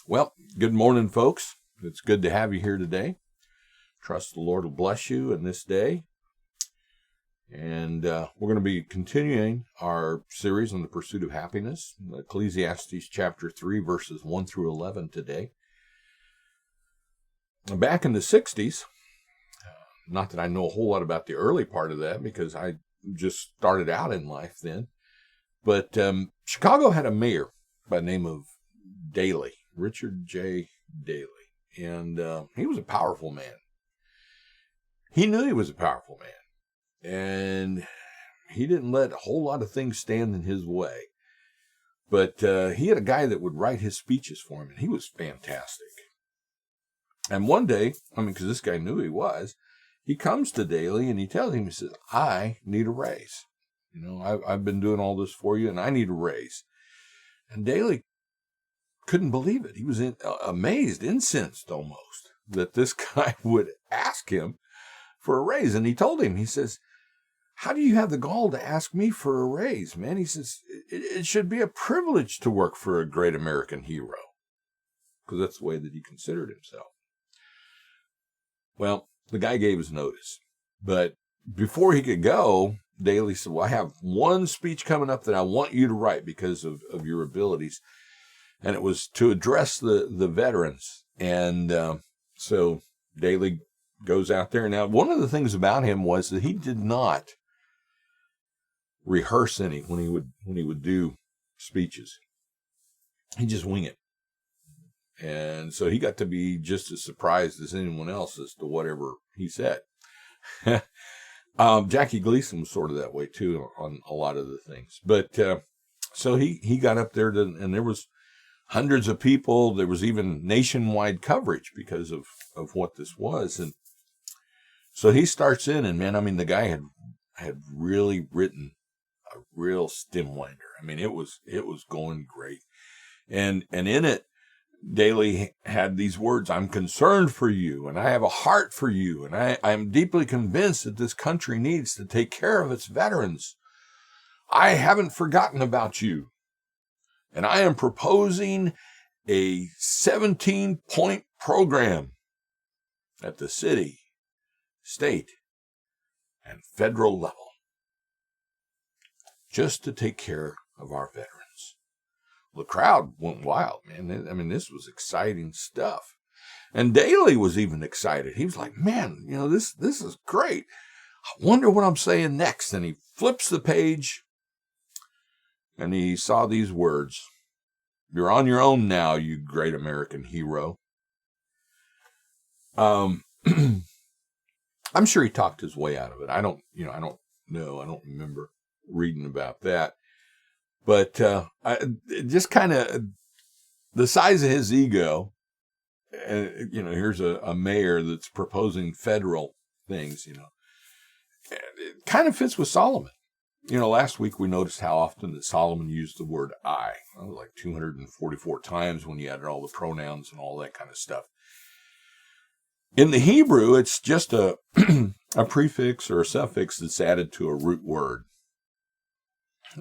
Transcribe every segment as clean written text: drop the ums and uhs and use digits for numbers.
Well, good morning, folks. It's good to have you here today. Trust the Lord will bless you in this day. And we're going to be continuing our series on the pursuit of happiness, Ecclesiastes chapter 3, verses 1 through 11 today. Back in the 60s, not that I know a whole lot about the early part of that because I just started out in life then, but Chicago had a mayor by the name of Daley, Richard J. Daley, and he was a powerful man. He knew he was a powerful man, and he didn't let a whole lot of things stand in his way. But he had a guy that would write his speeches for him, and he was fantastic. And one day, because this guy knew he comes to Daley and he tells him, he says, I need a raise. I've been doing all this for you, and I need a raise. And Daley couldn't believe it. He was amazed, incensed almost, that this guy would ask him for a raise. And he told him, he says, how do you have the gall to ask me for a raise, man? He says, it should be a privilege to work for a great American hero. Because that's the way that he considered himself. Well, the guy gave his notice. But before he could go, Daley said, well, I have one speech coming up that I want you to write because of your abilities. And it was to address the veterans. And so Daley goes out there. Now, one of the things about him was that he did not rehearse any when he would do speeches. He just wing it. And so he got to be just as surprised as anyone else as to whatever he said. Jackie Gleason was sort of that way too on a lot of the things. But so he got up there and there was hundreds of people. There was even nationwide coverage because of what this was. And so he starts in, and man, the guy had really written a real stimulator. It was going great. And in it, Daley had these words, I'm concerned for you, and I have a heart for you, and I am deeply convinced that this country needs to take care of its veterans. I haven't forgotten about you. And I am proposing a 17-point program at the city, state, and federal level, just to take care of our veterans. The crowd went wild, man. This was exciting stuff. And Daley was even excited. He was like, man, this is great. I wonder what I'm saying next. And he flips the page, and he saw these words. You're on your own now, you great American hero. I'm sure he talked his way out of it. I don't know. I don't remember reading about that. But just kind of the size of his ego, here's a mayor that's proposing federal things, it kind of fits with Solomon. Last week we noticed how often that Solomon used the word I. Like 244 times when you added all the pronouns and all that kind of stuff. In the Hebrew, it's just a prefix or a suffix that's added to a root word.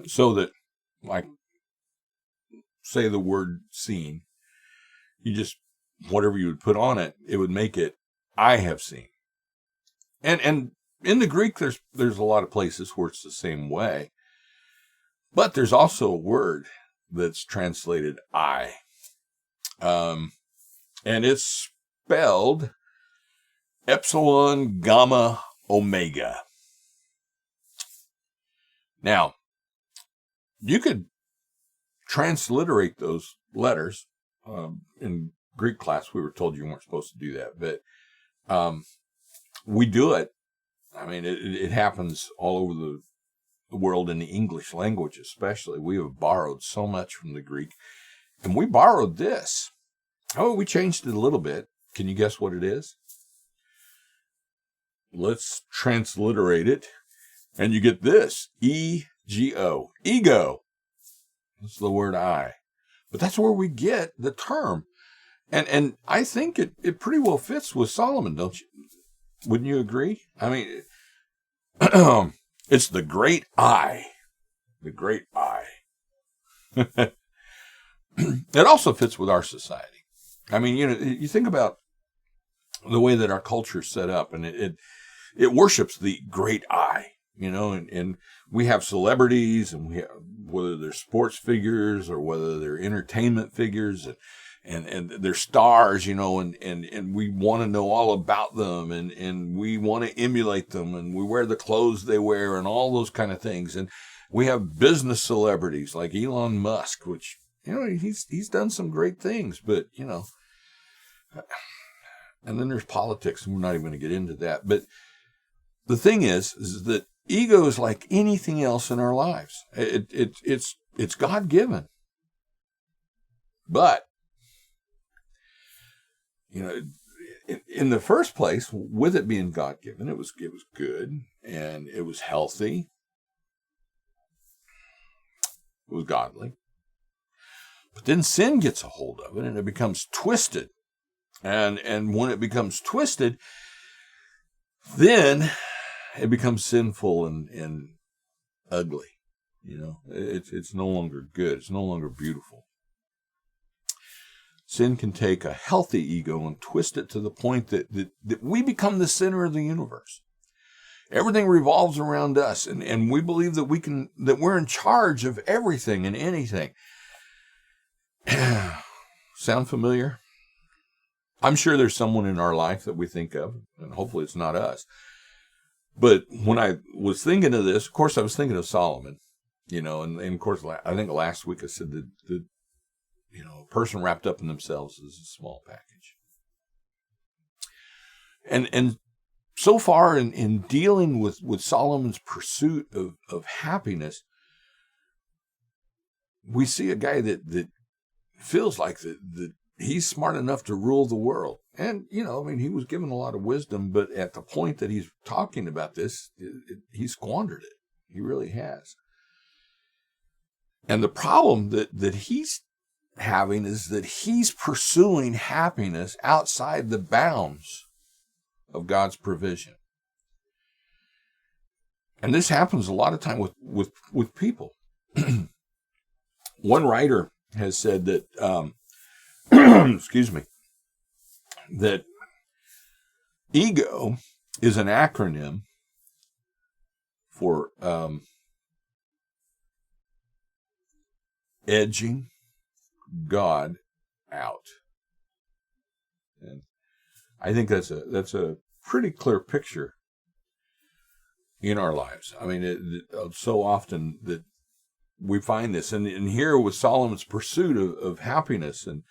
So that, like, say the word seen, you just, whatever you would put on it, it would make it, I have seen. And in the Greek, there's a lot of places where it's the same way. But there's also a word that's translated I. And it's spelled Epsilon Gamma Omega. Now, you could transliterate those letters. In Greek class, we were told you weren't supposed to do that, but we do it. It happens all over the world in the English language, especially. We have borrowed so much from the Greek, and we borrowed this. Oh, we changed it a little bit. Can you guess what it is? Let's transliterate it, and you get this, E-G-O, ego. That's the word I. But that's where we get the term. And I think it pretty well fits with Solomon, don't you? Wouldn't you agree? It's the great I. The great I. It also fits with our society. I mean, you think about the way that our culture is set up, and it worships the great I, and we have celebrities, and we have, whether they're sports figures or whether they're entertainment figures, and they're stars, and we want to know all about them, and we want to emulate them, and we wear the clothes they wear and all those kind of things. And we have business celebrities like Elon Musk, which, he's done some great things, but, and then there's politics, and we're not even going to get into that. But the thing is that ego is like anything else in our lives. It's God-given. But, in the first place, with it being God-given, it was good, and it was healthy. It was godly. But then sin gets a hold of it, and it becomes twisted. And when it becomes twisted, then it becomes sinful and ugly. It's no longer good. It's no longer beautiful. Sin can take a healthy ego and twist it to the point that we become the center of the universe. Everything revolves around us, and we believe that we're in charge of everything and anything. Sound familiar? I'm sure there's someone in our life that we think of, and hopefully it's not us. But when I was thinking of this, of course, I was thinking of Solomon, and of course, I think last week I said that a person wrapped up in themselves is a small package. And so far in dealing with Solomon's pursuit of happiness, we see a guy that feels like that he's smart enough to rule the world. And, he was given a lot of wisdom, but at the point that he's talking about this, he squandered it. He really has. And the problem that he's having is that he's pursuing happiness outside the bounds of God's provision. And this happens a lot of time with people. One writer has said that, excuse me, that ego is an acronym for edging God out. And I think that's a pretty clear picture in our lives. I mean, so often that we find this, and here with Solomon's pursuit of happiness and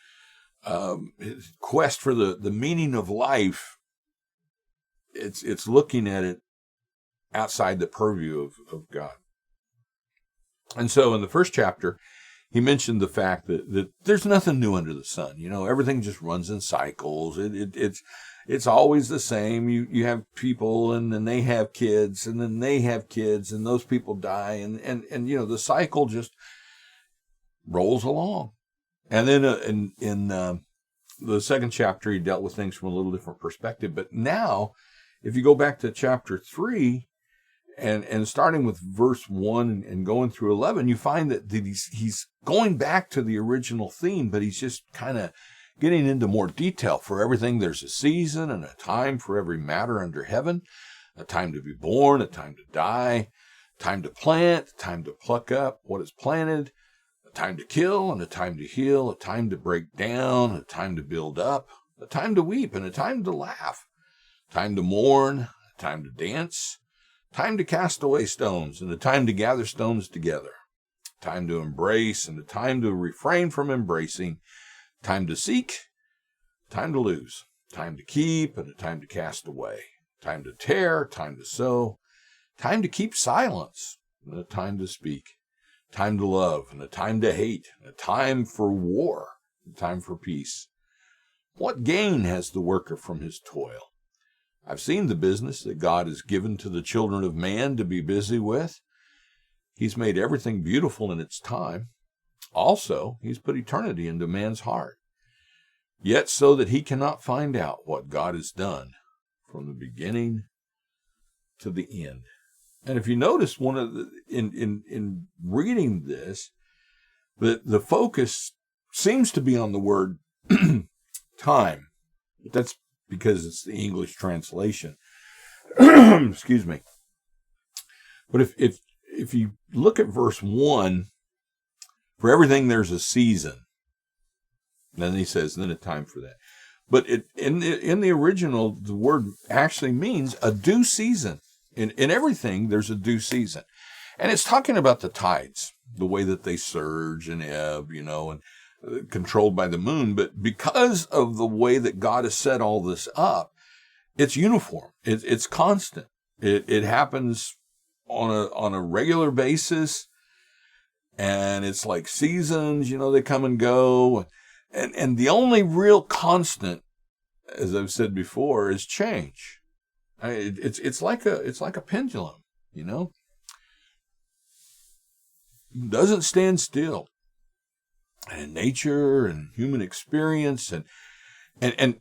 his quest for the meaning of life, it's looking at it outside the purview of God. And so in the first chapter, he mentioned the fact that there's nothing new under the sun. Everything just runs in cycles. It's always the same. You have people, and then they have kids, and then they have kids, and those people die, and the cycle just rolls along. And then in the second chapter, he dealt with things from a little different perspective. But now, if you go back to chapter 3, and starting with verse 1 and going through 11, you find that he's going back to the original theme, but he's just kind of getting into more detail. For everything, there's a season and a time for every matter under heaven, a time to be born, a time to die, a time to plant, a time to pluck up what is planted, a time to kill and a time to heal, a time to break down, a time to build up, a time to weep and a time to laugh, a time to mourn, a time to dance, time to cast away stones, and a time to gather stones together, time to embrace, and a time to refrain from embracing, time to seek, time to lose, time to keep, and a time to cast away, time to tear, time to sow, time to keep silence, and a time to speak, time to love, and a time to hate, and a time for war, and a time for peace. What gain has the worker from his toil? I've seen the business that God has given to the children of man to be busy with. He's made everything beautiful in its time. Also, he's put eternity into man's heart, yet so that he cannot find out what God has done from the beginning to the end. And if you notice, in reading this, the focus seems to be on the word time. That's because it's the English translation. Excuse me. But if you look at verse 1, for everything there's a season. Then he says, then a time for that. But in the original, the word actually means a due season. In everything, there's a due season. And it's talking about the tides, the way that they surge and ebb, and controlled by the moon. But because of the way that God has set all this up, it's uniform. It's constant. It happens on a regular basis. And it's like seasons, they come and go. And the only real constant, as I've said before, is change. It's like a pendulum, It doesn't stand still. And nature and human experience and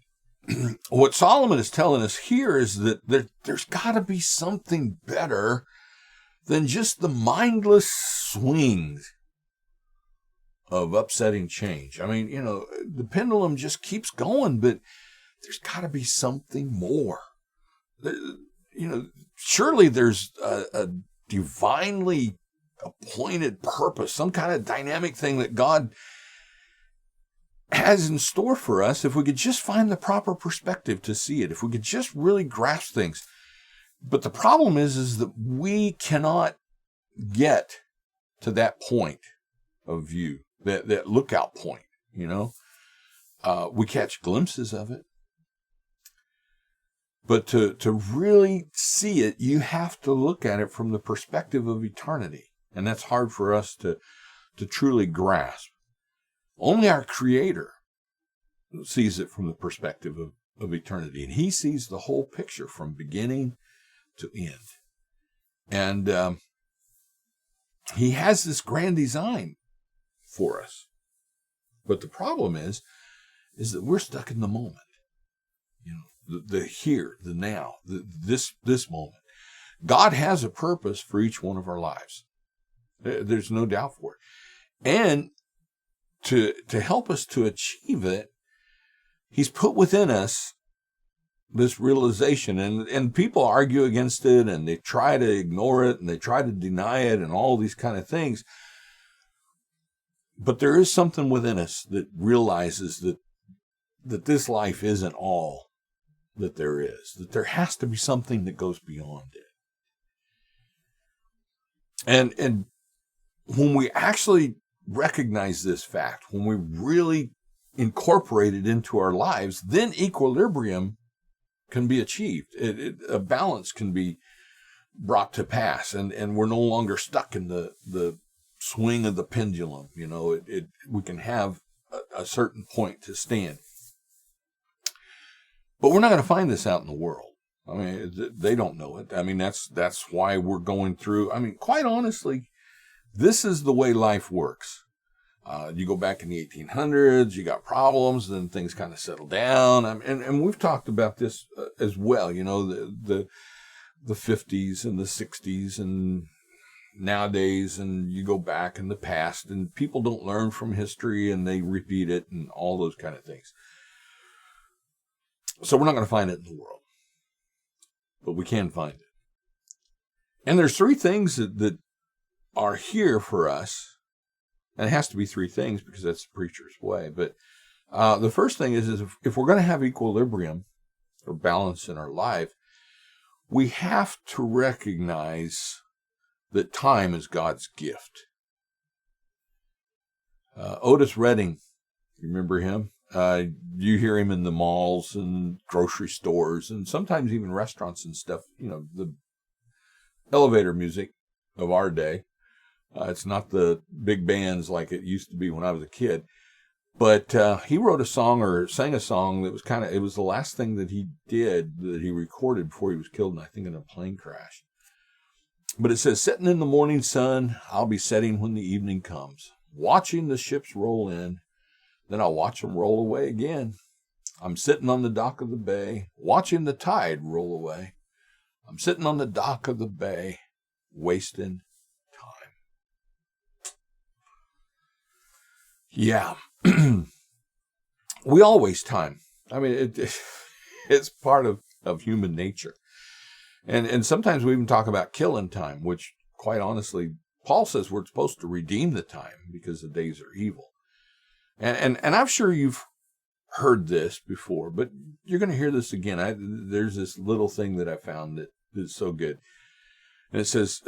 what Solomon is telling us here is that there's got to be something better than just the mindless swings of upsetting change. I mean, the pendulum just keeps going, but there's got to be something more. Surely there's a divinely appointed purpose, some kind of dynamic thing that God has in store for us if we could just find the proper perspective to see it, if we could just really grasp things. But the problem is that we cannot get to that point of view. That lookout point, we catch glimpses of it. But to really see it, you have to look at it from the perspective of eternity. And that's hard for us to truly grasp. Only our Creator sees it from the perspective of eternity. And He sees the whole picture from beginning to end. And He has this grand design for us. But the problem is that we're stuck in the moment. The here, the now, this moment. God has a purpose for each one of our lives. There's no doubt for it. And to help us to achieve it, He's put within us this realization, and people argue against it, and they try to ignore it, and they try to deny it, and all these kind of things. But there is something within us that realizes that this life isn't all that there is, that there has to be something that goes beyond it. And when we actually recognize this fact, when we really incorporate it into our lives, then equilibrium can be achieved. A balance can be brought to pass, and we're no longer stuck in the swing of the pendulum. We can have a certain point to stand. But we're not going to find this out in the world. I mean, they don't know it. I mean, that's why we're going through. I mean, quite honestly, this is the way life works. You go back in the 1800s, you got problems, then things kind of settle down. And we've talked about this as well, the 50s and the 60s and nowadays, and you go back in the past, and people don't learn from history and they repeat it and all those kind of things. So we're not going to find it in the world, but we can find it. And there's three things that are here for us. And it has to be three things because that's the preacher's way. But the first thing is if we're going to have equilibrium or balance in our life, we have to recognize that time is God's gift. Otis Redding, you remember him? You hear him in the malls and grocery stores and sometimes even restaurants and stuff, the elevator music of our day. It's not the big bands like it used to be when I was a kid. But he wrote a song or sang a song that was it was the last thing that he did, that he recorded before he was killed, I think in a plane crash. But it says, "Sitting in the morning sun, I'll be setting when the evening comes, watching the ships roll in, then I'll watch them roll away again. I'm sitting on the dock of the bay, watching the tide roll away. I'm sitting on the dock of the bay, wasting time." Yeah, we all waste time. I mean, it's part of human nature. And sometimes we even talk about killing time, which, quite honestly, Paul says we're supposed to redeem the time because the days are evil. And I'm sure you've heard this before, but you're going to hear this again. There's this little thing that I found that is so good. And it says,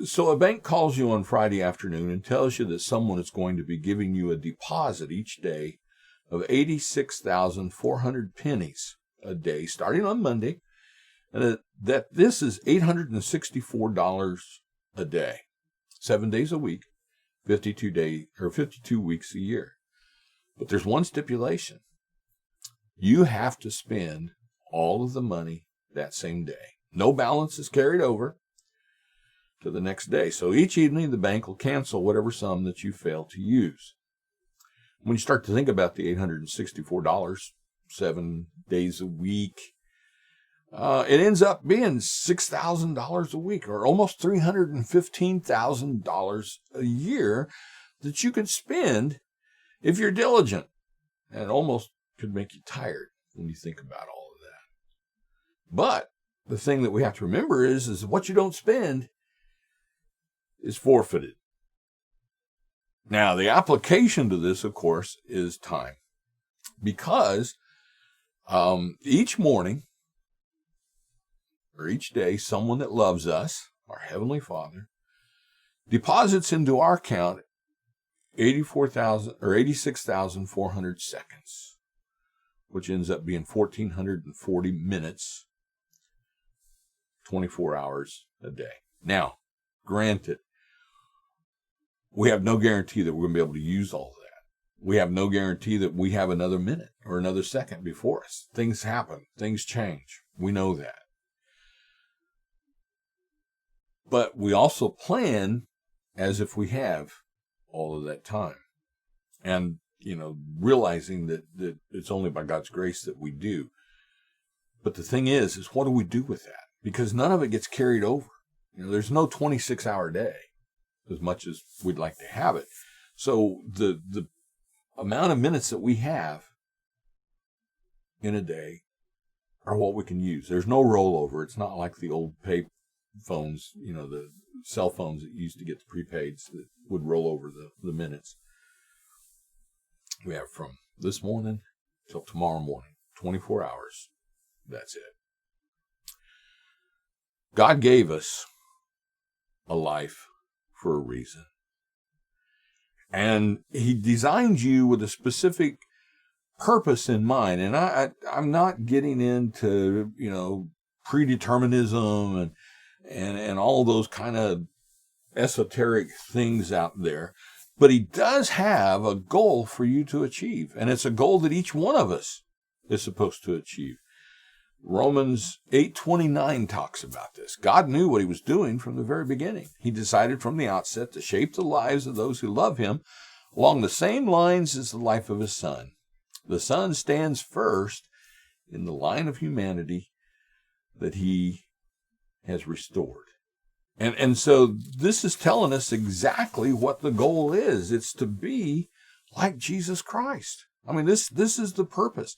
so a bank calls you on Friday afternoon and tells you that someone is going to be giving you a deposit each day of 86,400 pennies a day, starting on Monday, and that this is $864 a day, 7 days a week, 52 weeks a year. But there's one stipulation. You have to spend all of the money that same day. No balance is carried over to the next day. So each evening, the bank will cancel whatever sum that you fail to use. When you start to think about the $864, 7 days a week, it ends up being $6,000 a week, or almost $315,000 a year that you can spend if you're diligent. And it almost could make you tired when you think about all of that. But the thing that we have to remember is what you don't spend is forfeited. Now, the application to this, of course, is time. Because each morning or each day, someone that loves us, our Heavenly Father, deposits into our account 86,400 seconds, which ends up being 1,440 minutes, 24 hours a day. Now, granted, we have no guarantee that we're going to be able to use all of that. We have no guarantee that we have another minute or another second before us. Things happen. Things change. We know that. But we also plan as if we have all of that time. And, realizing that it's only by God's grace that we do. But the thing is what do we do with that? Because none of it gets carried over. There's no 26-hour day, as much as we'd like to have it. So the amount of minutes that we have in a day are what we can use. There's no rollover. It's not like the old pay phones, the cell phones that used to get the prepaids that would roll over the minutes. We have from this morning till tomorrow morning, 24 hours. That's it. God gave us a life for a reason. And He designed you with a specific purpose in mind. And I'm not getting into, predeterminism and all those kind of esoteric things out there. But He does have a goal for you to achieve. And it's a goal that each one of us is supposed to achieve. Romans 8:29 talks about this. God knew what He was doing from the very beginning. He decided from the outset to shape the lives of those who love Him along the same lines as the life of His Son. The Son stands first in the line of humanity that He has restored. And so this is telling us exactly what the goal is. It's to be like Jesus Christ. I mean, this is the purpose.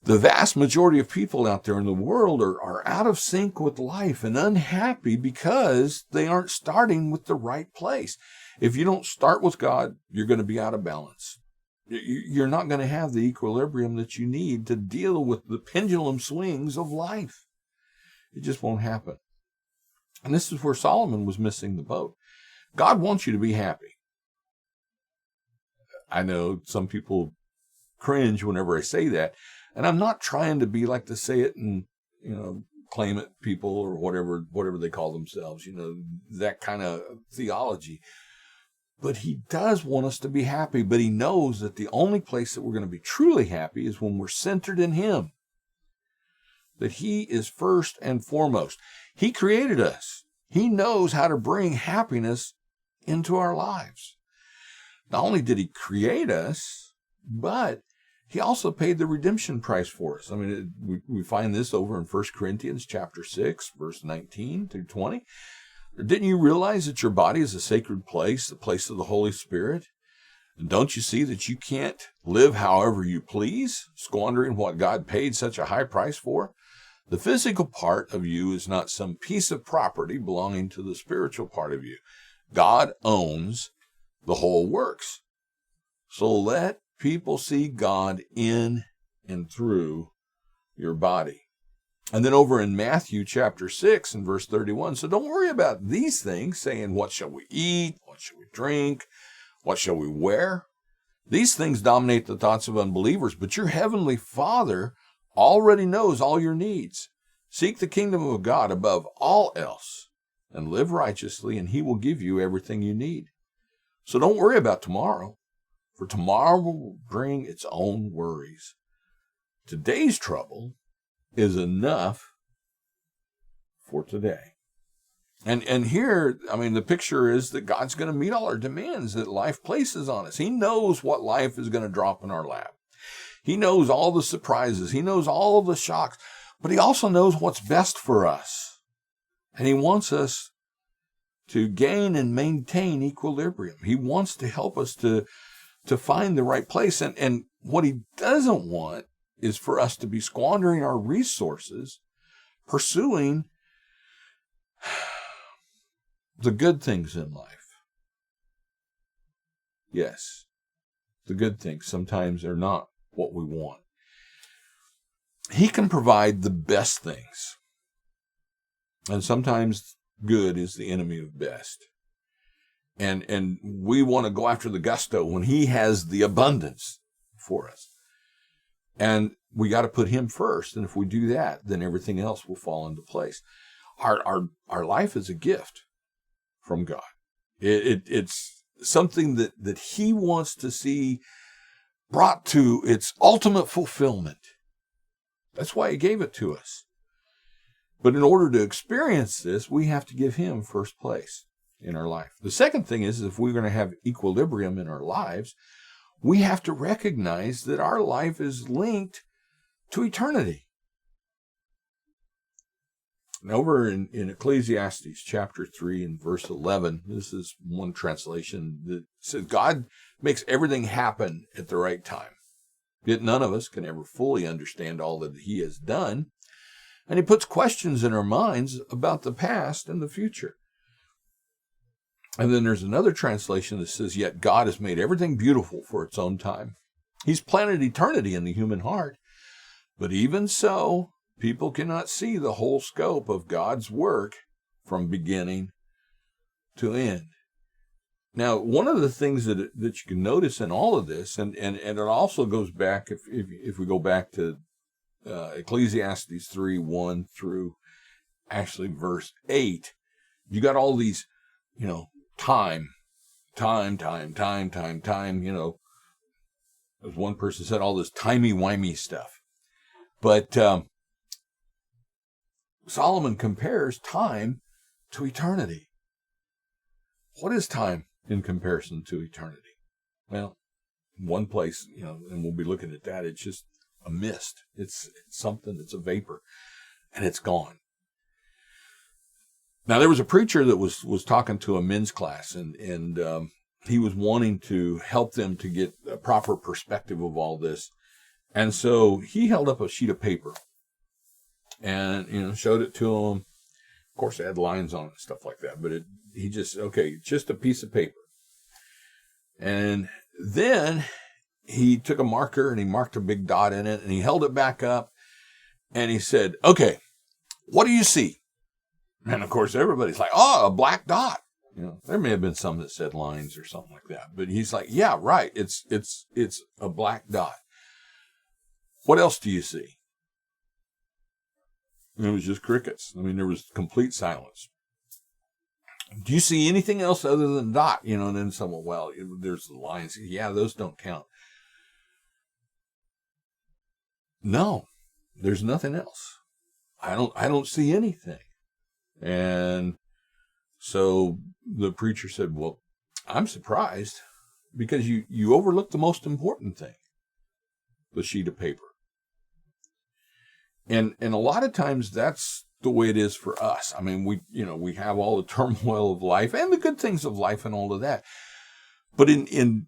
The vast majority of people out there in the world are out of sync with life and unhappy because they aren't starting with the right place. If you don't start with God, you're going to be out of balance. You're not going to have the equilibrium that you need to deal with the pendulum swings of life. It just won't happen. And this is where Solomon was missing the boat. God wants you to be happy. I know some people cringe whenever I say that. And I'm not trying to be like to say it and, claim it people or whatever they call themselves, that kind of theology. But He does want us to be happy, but He knows that the only place that we're going to be truly happy is when we're centered in Him. That He is first and foremost. He created us. He knows how to bring happiness into our lives. Not only did He create us, but He also paid the redemption price for us. I mean, we find this over in 1 Corinthians chapter 6, verse 19 through 20. Didn't you realize that your body is a sacred place, the place of the Holy Spirit? And don't you see that you can't live however you please, squandering what God paid such a high price for? The physical part of you is not some piece of property belonging to the spiritual part of you. God owns the whole works. So let people see God in and through your body. And then over in Matthew chapter 6 and verse 31, so don't worry about these things, saying, what shall we eat? What shall we drink? What shall we wear? These things dominate the thoughts of unbelievers, but your heavenly Father already knows all your needs. Seek the kingdom of God above all else and live righteously, and he will give you everything you need. So don't worry about tomorrow, for tomorrow will bring its own worries. Today's trouble is enough for today. And here, I mean, the picture is that God's going to meet all our demands that life places on us. He knows what life is going to drop in our lap. He knows all the surprises. He knows all the shocks. But he also knows what's best for us. And he wants us to gain and maintain equilibrium. He wants to help us to find the right place. And what he doesn't want is for us to be squandering our resources pursuing the good things in life. Yes, the good things sometimes are not what we want. He can provide the best things. And sometimes good is the enemy of best. And we want to go after the gusto when he has the abundance for us. And we got to put him first. And if we do that, then everything else will fall into place. Our life is a gift from God. It's something that he wants to see brought to its ultimate fulfillment. That's why he gave it to us. But in order to experience this, we have to give him first place in our life. The second thing is, if we're going to have equilibrium in our lives, we have to recognize that our life is linked to eternity. And over in Ecclesiastes chapter 3 and verse 11, this is one translation that says, God makes everything happen at the right time. Yet none of us can ever fully understand all that he has done. And he puts questions in our minds about the past and the future. And then there's another translation that says, yet God has made everything beautiful for its own time. He's planted eternity in the human heart. But even so, people cannot see the whole scope of God's work from beginning to end. Now, one of the things that you can notice in all of this, and it also goes back, if we go back to Ecclesiastes 3:1 through actually verse 8, you got all these, time, as one person said, all this timey-wimey stuff. But Solomon compares time to eternity. What is time in comparison to eternity? Well, one place, and we'll be looking at that, it's just a mist. It's something, it's a vapor, and it's gone. Now, there was a preacher that was talking to a men's class, and he was wanting to help them to get a proper perspective of all this. And so he held up a sheet of paper and, showed it to them. Of course, it had lines on it and stuff like that, but just a piece of paper. And then he took a marker and he marked a big dot in it and he held it back up and he said, okay, what do you see? And of course, everybody's like, oh, a black dot. There may have been some that said lines or something like that, but he's like, yeah, right. It's a black dot. What else do you see? And it was just crickets. I mean, there was complete silence. Do you see anything else other than dot? And then someone, well, there's the lines. Yeah, those don't count. No, there's nothing else. I don't see anything. And so the preacher said, well, I'm surprised because you overlooked the most important thing, the sheet of paper. And a lot of times that's the way it is for us. I mean, we have all the turmoil of life and the good things of life and all of that. But in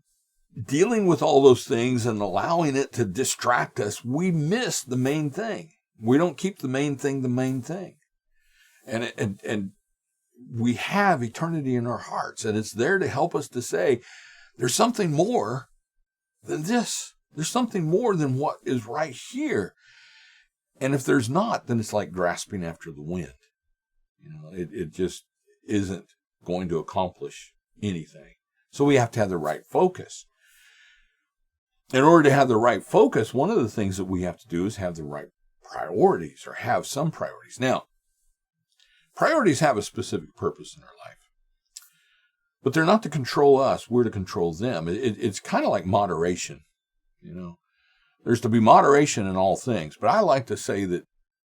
dealing with all those things and allowing it to distract us, we miss the main thing. We don't keep the main thing the main thing. And we have eternity in our hearts, and it's there to help us to say, there's something more than this. There's something more than what is right here. And if there's not, then it's like grasping after the wind. It just isn't going to accomplish anything. So we have to have the right focus. In order to have the right focus, one of the things that we have to do is have the right priorities, or have some priorities. Now, priorities have a specific purpose in our life, but they're not to control us. We're to control them. It's kind of like moderation. There's to be moderation in all things, but I like to say that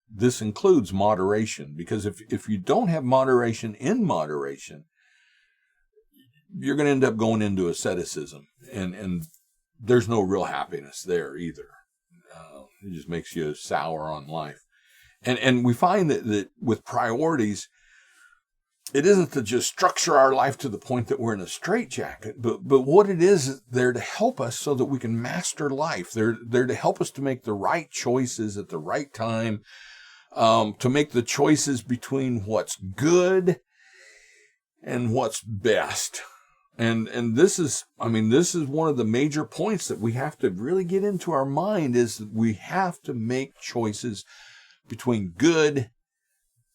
this includes moderation, because if you don't have moderation in moderation, you're going to end up going into asceticism, and there's no real happiness there either. It just makes you sour on life. And we find that with priorities, it isn't to just structure our life to the point that we're in a straitjacket, but what it is, they're to help us so that we can master life. They're to help us to make the right choices at the right time, to make the choices between what's good and what's best. And this is one of the major points that we have to really get into our mind, is that we have to make choices between good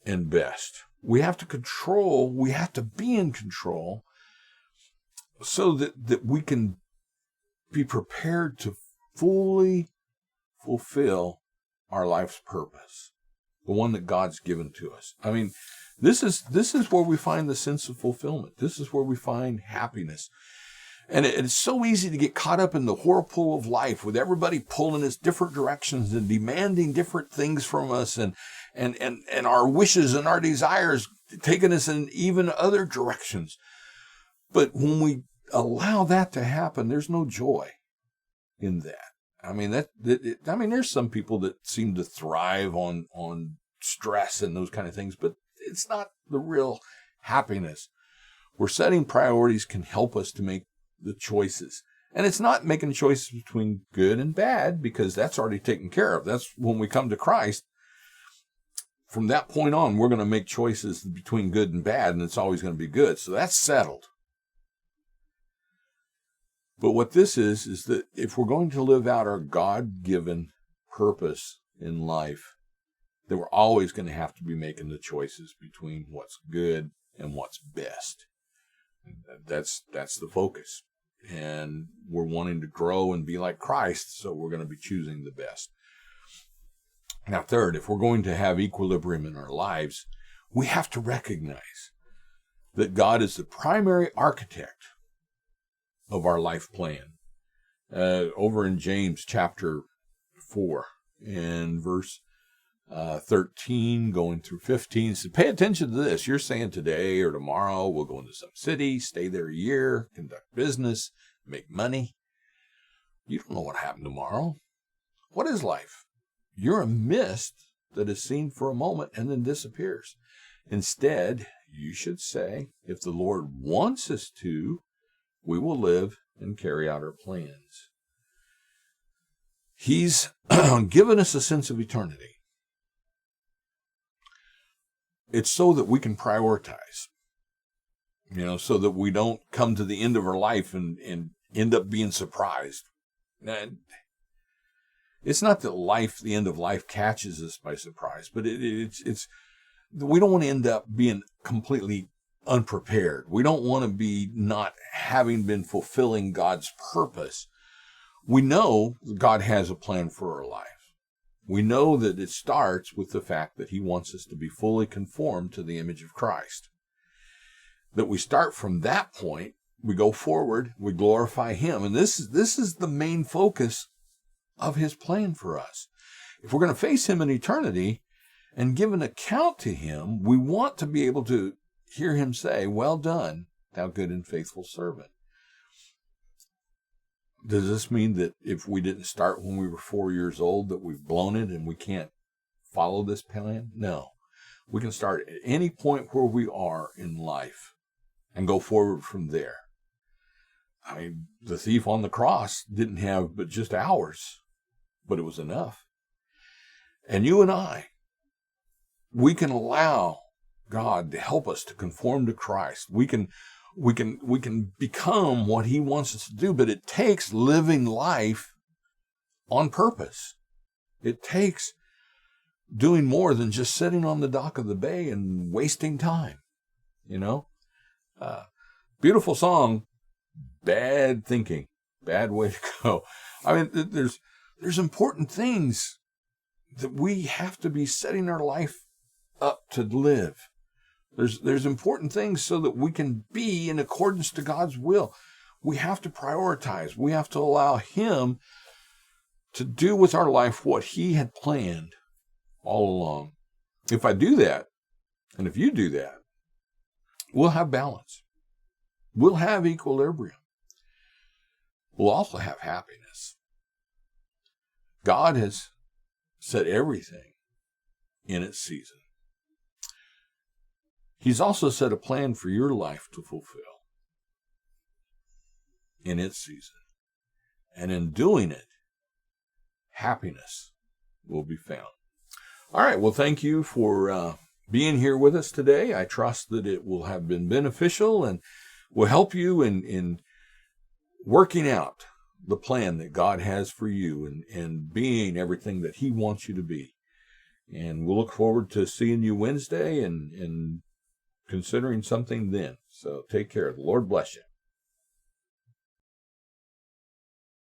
and best. We have to be in control so that we can be prepared to fully fulfill our life's purpose, the one that God's given to us. This is where we find the sense of fulfillment. This is where we find happiness. And it's so easy to get caught up in the whirlpool of life, with everybody pulling us different directions and demanding different things from us, and our wishes and our desires taking us in even other directions. But when we allow that to happen, there's no joy in that. There's some people that seem to thrive on stress and those kind of things, but it's not the real happiness. Where setting priorities can help us to make the choices. And it's not making choices between good and bad, because that's already taken care of. That's when we come to Christ. From that point on, we're going to make choices between good and bad, and it's always going to be good. So that's settled. But what this is that if we're going to live out our God-given purpose in life, then we're always going to have to be making the choices between what's good and what's best. That's the focus. And we're wanting to grow and be like Christ, so we're going to be choosing the best. Now, third, if we're going to have equilibrium in our lives, we have to recognize that God is the primary architect of our life plan. Over in James chapter 4 and verse 13 going through 15, so pay attention to this. You're saying today or tomorrow we'll go into some city, stay there a year, conduct business, make money. You don't know what happened tomorrow. What is life? You're a mist that is seen for a moment and then disappears. Instead, you should say, if the Lord wants us to, we will live and carry out our plans. He's given us a sense of eternity. It's so that we can prioritize, so that we don't come to the end of our life and end up being surprised. And it's not that the end of life catches us by surprise, but it's we don't want to end up being completely unprepared. We don't want to be not having been fulfilling God's purpose. We know God has a plan for our life. We know that it starts with the fact that he wants us to be fully conformed to the image of Christ. That we start from that point, we go forward, we glorify him. And this is the main focus of his plan for us. If we're going to face him in eternity and give an account to him, we want to be able to hear him say, "Well done, thou good and faithful servant." Does this mean that if we didn't start when we were 4 years old, that we've blown it and we can't follow this plan? No. We can start at any point where we are in life and go forward from there. I mean, the thief on the cross didn't have but just hours, but it was enough. And you and I, we can allow God to help us to conform to Christ. We can become what he wants us to do, but it takes living life on purpose. It takes doing more than just sitting on the dock of the bay and wasting time. Beautiful song, bad thinking, bad way to go. I mean, there's important things that we have to be setting our life up to live. There's important things so that we can be in accordance to God's will. We have to prioritize. We have to allow him to do with our life what he had planned all along. If I do that, and if you do that, we'll have balance. We'll have equilibrium. We'll also have happiness. God has set everything in its season. He's also set a plan for your life to fulfill in its season. And in doing it, happiness will be found. All right. Well, thank you for being here with us today. I trust that it will have been beneficial and will help you in working out the plan that God has for you and being everything that he wants you to be. And we'll look forward to seeing you Wednesday and considering something then. So take care. The Lord bless you.